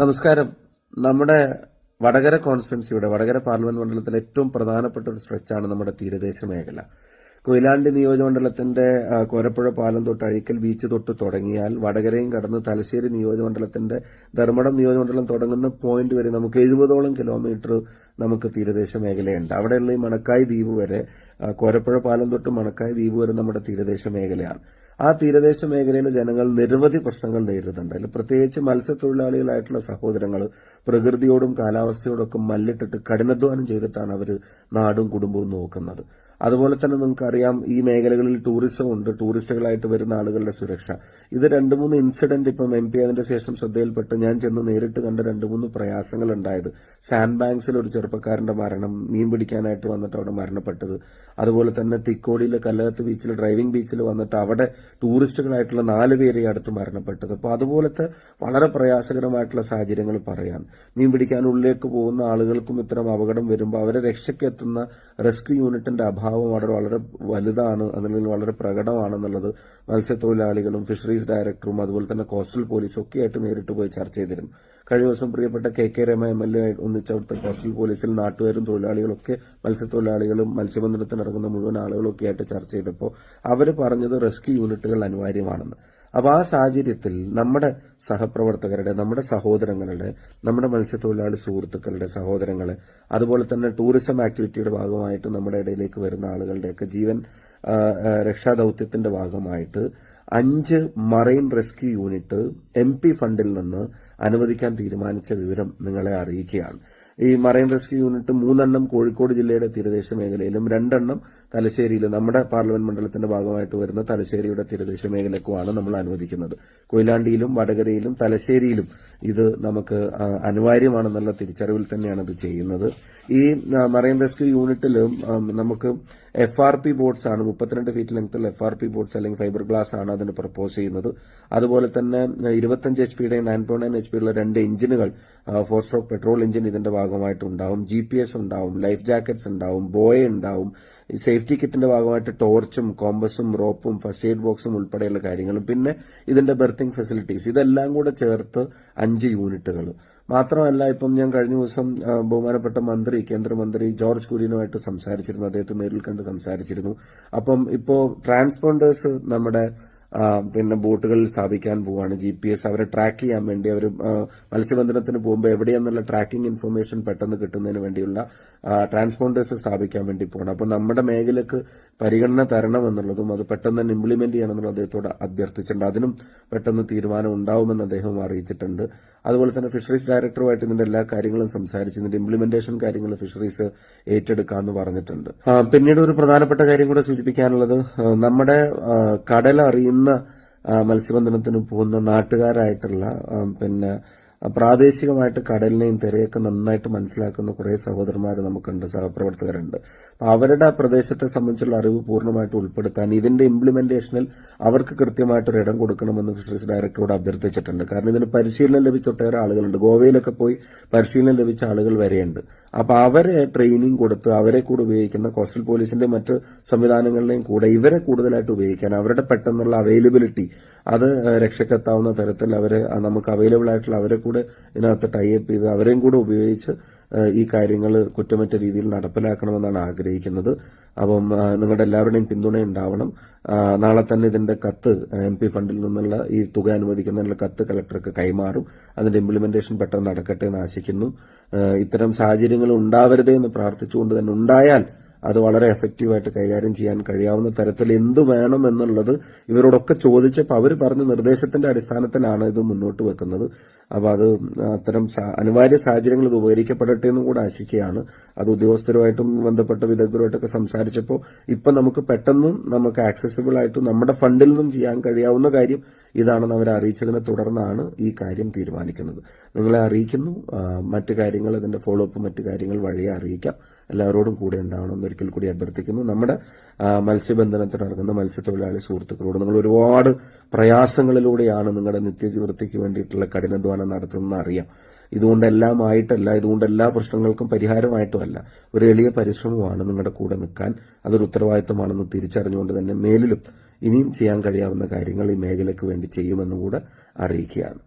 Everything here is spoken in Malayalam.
നമസ്കാരം. നമ്മുടെ വടകര കോൺസ്റ്റിറ്റ്യുവൻസിയുടെ വടകര പാർലമെന്റ് മണ്ഡലത്തിലെ ഏറ്റവും പ്രധാനപ്പെട്ട ഒരു സ്ട്രെച്ചാണ് നമ്മുടെ തീരദേശ മേഖല. കൊയിലാണ്ടി നിയോജകമണ്ഡലത്തിന്റെ കോരപ്പുഴ പാലം തൊട്ട് അഴീക്കൽ ബീച്ച് തൊട്ട് തുടങ്ങിയാൽ വടകരയും കടന്ന് തലശ്ശേരി നിയോജകമണ്ഡലത്തിന്റെ ധർമ്മടം നിയോജകമണ്ഡലം തുടങ്ങുന്ന പോയിന്റ് വരെ നമുക്ക് 70ഓളം കിലോമീറ്റർ നമുക്ക് തീരദേശ മേഖലയുണ്ട്. അവിടെയുള്ള ഈ മണക്കായ് ദ്വീപ് വരെ, കോരപ്പുഴ പാലം തൊട്ട് മണക്കായ് ദ്വീപ് വരെ നമ്മുടെ തീരദേശ മേഖലയാണ്. ആ തീരദേശ മേഖലയിലെ ജനങ്ങൾ നിരവധി പ്രശ്നങ്ങൾ നേരിടുന്നുണ്ട്. അതിൽ പ്രത്യേകിച്ച് മത്സ്യത്തൊഴിലാളികളായിട്ടുള്ള സഹോദരങ്ങൾ പ്രകൃതിയോടും കാലാവസ്ഥയോടൊക്കെ മല്ലിട്ടിട്ട് കഠിനാധ്വാനം ചെയ്തിട്ടാണ് അവർ നാടും കുടുംബവും നോക്കുന്നത്. അതുപോലെ തന്നെ നിങ്ങൾക്കറിയാം, ഈ മേഖലകളിൽ ടൂറിസം ഉണ്ട്, ടൂറിസ്റ്റുകളായിട്ട് വരുന്ന ആളുകളുടെ സുരക്ഷ. ഇത് 2-3 ഇൻസിഡന്റ് ഇപ്പം MP അതിന്റെ ശേഷം ശ്രദ്ധയിൽപ്പെട്ട് ഞാൻ ചെന്ന് നേരിട്ട് കണ്ട 2-3 പ്രയാസങ്ങൾ ഉണ്ടായത്. സാൻഡ് ബാങ്ക്സിൽ ഒരു ചെറുപ്പക്കാരന്റെ മരണം, മീൻ പിടിക്കാനായിട്ട് വന്നിട്ട് അവിടെ മരണപ്പെട്ടത്. അതുപോലെ തന്നെ തിക്കോടിയിലെ കല്ലകത്ത് ബീച്ചിൽ, ഡ്രൈവിംഗ് ബീച്ചിൽ വന്നിട്ട് അവിടെ ടൂറിസ്റ്റുകളായിട്ടുള്ള 4 പേരെ അടുത്ത് മരണപ്പെട്ടത്. അപ്പോൾ അതുപോലത്തെ വളരെ പ്രയാസകരമായിട്ടുള്ള സാഹചര്യങ്ങൾ പറയാൻ, മീൻ പിടിക്കാൻ ഉള്ളിലേക്ക് പോകുന്ന ആളുകൾക്കും ഇത്തരം അപകടം വരുമ്പോൾ അവരെ രക്ഷയ്ക്കെത്തുന്ന റെസ്ക്യൂ യൂണിറ്റിന്റെ അഭാവം അവിടെ വളരെ വലുതാണ്, അതിൽ വളരെ പ്രകടമാണെന്നുള്ളത് മത്സ്യത്തൊഴിലാളികളും ഫിഷറീസ് ഡയറക്ടറും അതുപോലെ തന്നെ കോസ്റ്റൽ പോലീസും ഒക്കെ ആയിട്ട് നേരിട്ട് പോയി ചർച്ച ചെയ്തിരുന്നു. കഴിഞ്ഞ ദിവസം പ്രിയപ്പെട്ട KK രമ MLA ഒന്നിച്ചവിടുത്തെ കോസ്റ്റൽ പോലീസിൽ നാട്ടുകാരും തൊഴിലാളികളൊക്കെ, മത്സ്യത്തൊഴിലാളികളും മത്സ്യബന്ധനത്തിനിറങ്ങുന്ന മുഴുവൻ ആളുകളൊക്കെ ആയിട്ട് ചർച്ച ചെയ്തപ്പോൾ അവർ പറഞ്ഞത് റെസ്ക്യൂ യൂണിറ്റുകൾ അനിവാര്യമാണെന്ന്. അപ്പോൾ ആ സാഹചര്യത്തിൽ നമ്മുടെ സഹപ്രവർത്തകരുടെ, നമ്മുടെ സഹോദരങ്ങളുടെ, നമ്മുടെ മത്സ്യത്തൊഴിലാളി സുഹൃത്തുക്കളുടെ സഹോദരങ്ങളെ, അതുപോലെ തന്നെ ടൂറിസം ആക്ടിവിറ്റിയുടെ ഭാഗമായിട്ട് നമ്മുടെ ഇടയിലേക്ക് വരുന്ന ആളുകളുടെയൊക്കെ ജീവൻ രക്ഷാദൌത്യത്തിന്റെ ഭാഗമായിട്ട് 5 മറൈൻ റെസ്ക്യൂ യൂണിറ്റ് MP ഫണ്ടിൽ നിന്ന് അനുവദിക്കാൻ തീരുമാനിച്ച വിവരം നിങ്ങളെ അറിയിക്കുകയാണ്. ഈ മറൈൻ റെസ്ക്യൂ യൂണിറ്റ് 3 കോഴിക്കോട് ജില്ലയുടെ തീരദേശ മേഖലയിലും 2 തലശ്ശേരിയിലും, നമ്മുടെ പാർലമെന്റ് മണ്ഡലത്തിന്റെ ഭാഗമായിട്ട് വരുന്ന തലശ്ശേരിയുടെ തീരദേശ മേഖലക്കുമാണ് നമ്മൾ അനുവദിക്കുന്നത്. കൊയിലാണ്ടിയിലും വടകരയിലും തലശ്ശേരിയിലും ഇത് നമുക്ക് അനിവാര്യമാണെന്നുള്ള തിരിച്ചറിവിൽ തന്നെയാണ് ഇത് ചെയ്യുന്നത്. ഈ മറൈൻ റെസ്ക്യൂ യൂണിറ്റിൽ നമുക്ക് FRP ബോട്ട്സ് ആണ്, 32 ഫീറ്റ് ലെങ്ത്തുള്ള FRP ബോട്ട്സ് അല്ലെങ്കിൽ ഫൈബർ ഗ്ലാസ് ആണ് അതിന് പ്രപ്പോസ് ചെയ്യുന്നത്. അതുപോലെ തന്നെ 25 HP-യുടെയും 9.9 HP-യുള്ള 2 എഞ്ചിനുകൾ, 4 സ്ട്രോക്ക് പെട്രോൾ എഞ്ചിൻ ഇതിന്റെ ഭാഗമായിട്ട് ഉണ്ടാവും. GPS ഉണ്ടാവും, ലൈഫ് ജാക്കറ്റ്സ് ഉണ്ടാവും, ബോയ ഉണ്ടാവും. സേഫ്റ്റി കിറ്റിന്റെ ഭാഗമായിട്ട് ടോർച്ചും കോമ്പസും റോപ്പും ഫസ്റ്റ് എയ്ഡ് ബോക്സും ഉൾപ്പെടെയുള്ള കാര്യങ്ങളും, പിന്നെ ഇതിന്റെ ബെർത്തിങ് ഫെസിലിറ്റീസ്, ഇതെല്ലാം കൂടെ ചേർത്ത് 5 യൂണിറ്റുകൾ. മാത്രമല്ല, ഇപ്പം ഞാൻ കഴിഞ്ഞ ദിവസം ബഹുമാനപ്പെട്ട മന്ത്രി, കേന്ദ്രമന്ത്രി ജോർജ് കുര്യനുമായിട്ട് സംസാരിച്ചിരുന്നു, അദ്ദേഹത്തെ നേരിൽ കണ്ട് സംസാരിച്ചിരുന്നു. അപ്പം ഇപ്പോ ട്രാൻസ്പോണ്ടേഴ്സ് നമ്മുടെ പിന്നെ ബോട്ടുകളിൽ സ്ഥാപിക്കാൻ പോവാണ്. GPS അവരെ ട്രാക്ക് ചെയ്യാൻ വേണ്ടി, അവർ മത്സ്യബന്ധനത്തിന് പോകുമ്പോൾ എവിടെയെന്നുള്ള ട്രാക്കിംഗ് ഇൻഫർമേഷൻ പെട്ടെന്ന് കിട്ടുന്നതിന് വേണ്ടിയുള്ള ട്രാൻസ്പോണ്ടേഴ്സ് സ്ഥാപിക്കാൻ വേണ്ടി പോകണം. അപ്പോൾ നമ്മുടെ മേഖലക്ക് പരിഗണന തരണമെന്നുള്ളതും അത് പെട്ടെന്ന് തന്നെ ഇംപ്ലിമെന്റ് ചെയ്യണമെന്നുള്ള അദ്ദേഹത്തോട് അഭ്യർത്ഥിച്ചിട്ടുണ്ട്. അതിനും പെട്ടെന്ന് തീരുമാനം ഉണ്ടാവുമെന്ന് അദ്ദേഹം അറിയിച്ചിട്ടുണ്ട്. അതുപോലെ തന്നെ ഫിഷറീസ് ഡയറക്ടറുമായിട്ട് ഇതിന്റെ എല്ലാ കാര്യങ്ങളും സംസാരിച്ച് ഇതിന്റെ ഇംപ്ലിമെന്റേഷൻ കാര്യങ്ങൾ ഫിഷറീസ് ഏറ്റെടുക്കാമെന്ന് പറഞ്ഞിട്ടുണ്ട്. പിന്നീട് ഒരു പ്രധാനപ്പെട്ട കാര്യം കൂടെ സൂചിപ്പിക്കാനുള്ളത്, നമ്മുടെ കടലറിയുന്ന മത്സ്യബന്ധനത്തിന് പോകുന്ന നാട്ടുകാരായിട്ടുള്ള പിന്നെ പ്രാദേശികമായിട്ട് കടലിനെയും തിരയൊക്കെ നന്നായിട്ട് മനസ്സിലാക്കുന്ന കുറെ സഹോദരന്മാർ നമുക്കുണ്ട്, സഹപ്രവർത്തകരുണ്ട്. അവരുടെ പ്രദേശത്തെ സംബന്ധിച്ചുള്ള അറിവ് പൂർണ്ണമായിട്ട് ഉൾപ്പെടുത്താൻ ഇതിന്റെ ഇംപ്ലിമെന്റേഷനിൽ അവർക്ക് കൃത്യമായിട്ടൊരു ഇടം കൊടുക്കണമെന്ന് ഫിഷറീസ് ഡയറക്ടറോട് അഭ്യർത്ഥിച്ചിട്ടുണ്ട്. കാരണം ഇതിന് പരിശീലനം ലഭിച്ച ഒട്ടേറെ ആളുകളുണ്ട്, ഗോവയിലൊക്കെ പോയി പരിശീലനം ലഭിച്ച ആളുകൾ വരെയുണ്ട്. അപ്പൊ അവരെ ട്രെയിനിങ് കൊടുത്ത് അവരെ കൂടെ ഉപയോഗിക്കുന്ന കോസ്റ്റൽ പോലീസിന്റെ മറ്റ് സംവിധാനങ്ങളുടെയും കൂടെ ഇവരെ കൂടുതലായിട്ട് ഉപയോഗിക്കാൻ, അവരുടെ പെട്ടെന്നുള്ള അവൈലബിലിറ്റി അത് രക്ഷക്കെത്താവുന്ന തരത്തിൽ അവരെ നമുക്ക് അവൈലബിൾ ആയിട്ടുള്ള അവരെ കൂടെ ഇതിനകത്ത് ടൈപ്പ് ചെയ്ത് അവരെയും കൂടെ ഉപയോഗിച്ച് ഈ കാര്യങ്ങൾ കുറ്റമറ്റ രീതിയിൽ നടപ്പിലാക്കണമെന്നാണ് ആഗ്രഹിക്കുന്നത്. അപ്പം നിങ്ങളുടെ എല്ലാവരുടെയും പിന്തുണ ഉണ്ടാവണം. നാളെ തന്നെ ഇതിന്റെ കത്ത് MP ഫണ്ടിൽ നിന്നുള്ള ഈ തുക അനുവദിക്കുന്നതിനുള്ള കത്ത് കളക്ടർക്ക് കൈമാറും. അതിന്റെ ഇംപ്ലിമെന്റേഷൻ പെട്ടെന്ന് നടക്കട്ടെ എന്ന് ആശിക്കുന്നു. ഇത്തരം സാഹചര്യങ്ങൾ ഉണ്ടാവരുതേ എന്ന് പ്രാർത്ഥിച്ചുകൊണ്ട് തന്നെ, ഉണ്ടായാൽ അത് വളരെ എഫക്റ്റീവായിട്ട് കൈകാര്യം ചെയ്യാൻ കഴിയാവുന്ന തരത്തിൽ എന്തു വേണം എന്നുള്ളത് ഇവരോടൊക്കെ ചോദിച്ചപ്പോൾ അവർ പറഞ്ഞ നിർദ്ദേശത്തിന്റെ അടിസ്ഥാനത്തിലാണ് ഇത് മുന്നോട്ട് വെക്കുന്നത്. അപ്പൊ അത് അത്തരം അനിവാര്യ സാഹചര്യങ്ങൾ ഇത് ഉപകരിക്കപ്പെടട്ടെ എന്നും കൂടെ ആശിക്കുകയാണ്. അത് ഉദ്യോഗസ്ഥരുമായിട്ടും ബന്ധപ്പെട്ട വിദഗ്ധരുമായിട്ടൊക്കെ സംസാരിച്ചപ്പോൾ ഇപ്പൊ നമുക്ക് പെട്ടെന്ന് നമുക്ക് ആക്സസിബിൾ ആയിട്ട് നമ്മുടെ ഫണ്ടിൽ നിന്നും ചെയ്യാൻ കഴിയാവുന്ന കാര്യം ഇതാണെന്ന് അവരെ അറിയിച്ചതിനെ തുടർന്നാണ് ഈ കാര്യം തീരുമാനിക്കുന്നത്. നിങ്ങളെ അറിയിക്കുന്നു. മറ്റു കാര്യങ്ങൾ, അതിന്റെ ഫോളോ അപ്പ് മറ്റു കാര്യങ്ങൾ വഴിയെ അറിയിക്കാം. എല്ലാവരോടും കൂടെ ഉണ്ടാവണമെന്ന് ഒരിക്കൽ കൂടി അഭ്യർത്ഥിക്കുന്നു. നമ്മുടെ മത്സ്യബന്ധനത്തിനിറങ്ങുന്ന മത്സ്യത്തൊഴിലാളി സുഹൃത്തുക്കളോട്, നിങ്ങൾ ഒരുപാട് പ്രയാസങ്ങളിലൂടെയാണ് നിങ്ങളുടെ നിത്യവൃത്തിക്ക് വേണ്ടിയിട്ടുള്ള കഠിനാധ്വാനം നടത്തുന്നതെന്ന് അറിയാം. ഇതുകൊണ്ടെല്ലാം ആയിട്ടല്ല, ഇതുകൊണ്ട് എല്ലാ പ്രശ്നങ്ങൾക്കും പരിഹാരമായിട്ടുമല്ല, ഒരു എളിയ പരിശ്രമമാണ് നിങ്ങളുടെ കൂടെ നിൽക്കാൻ. അതൊരു ഉത്തരവാദിത്തമാണെന്ന് തിരിച്ചറിഞ്ഞുകൊണ്ട് തന്നെ മേലിലും ഇനിയും ചെയ്യാൻ കഴിയാവുന്ന കാര്യങ്ങൾ ഈ മേഖലയ്ക്ക് വേണ്ടി ചെയ്യുമെന്നും കൂടെ അറിയിക്കുകയാണ്.